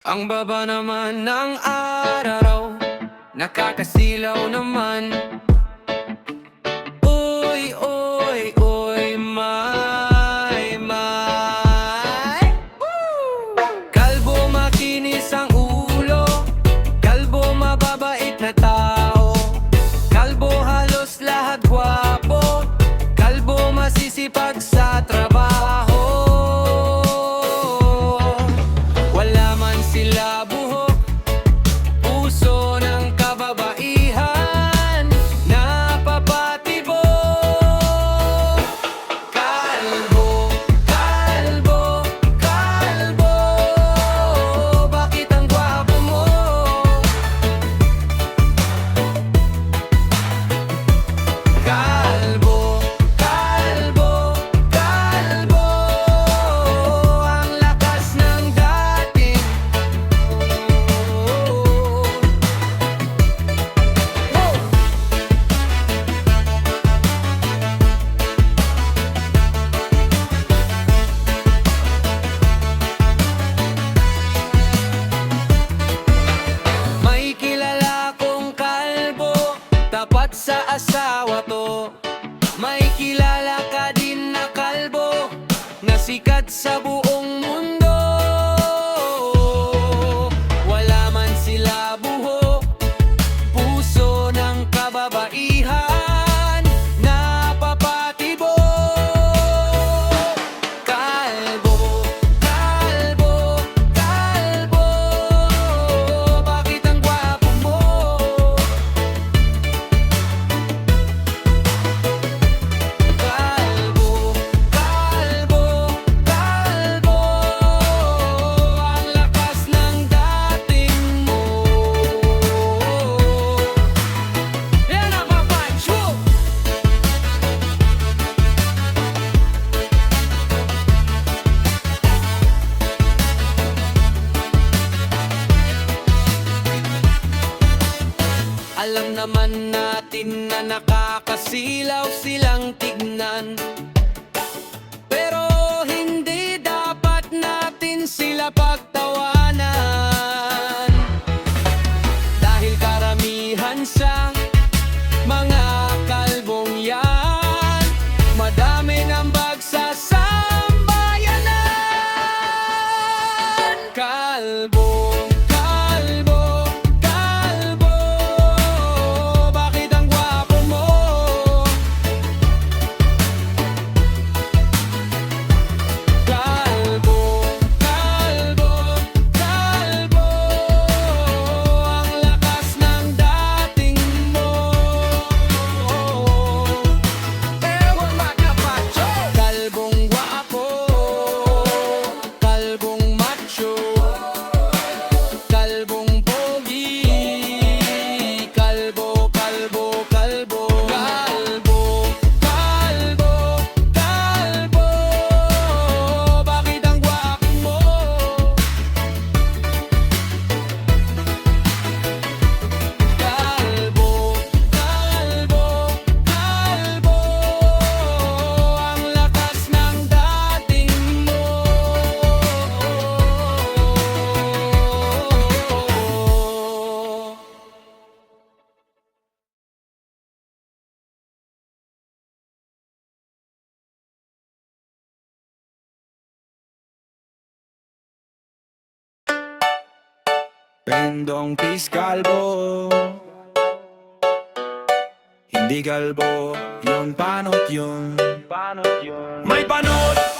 Ang baba naman ng araw, nakakasilaw naman. Uy, uy, uy, may kalbo makinis ang ulo, kalbo mababait na tao, kalbo halos lahat gwapo, kalbo masisipag sa trabaho. Wala man sila buhok, puso ng kababaihan, napapatibo. Kalbo, kalbo, kalbo, bakit ang gwapo mo? Kalbo, kalbo, kalbo, ang lakas ng dating may kilala kong kalbo, tapat sa asawa to. May kilala ka din na kalbo, na sikat sa buong mundo. Wala man sila buhok, puso ng kababaihan, napapatibo. Kalbo, kalbo, kalbo, bakit ang gwapo mo? Kalbo, kalbo, kalbo, ang lakas ng dating mo. Yan ang papancho! Alam naman natin na nakakasilaw silang tignan, pero hindi dapat natin sila pagtawanan. Dahil karamihan sa mga kalbong yan, madami ng bagsasambayanan. Kalbo, kalbo, kalbo, bakit ang gwapo mo? Kalbo, kalbo, kalbo, ang lakas ng dating mo. Ewan makapacho! Kalbong gwapo, kalbong macho, kalbong pogi, kalbo, kalbo, kalbo, kalbo, kalbo, kalbo, bakit ang gwapo mo? Kalbo, kalbo, kalbo, ang lakas ng dating mo. Pendong Pis kalbo, hindi kalbo, yun panot yun. May panot!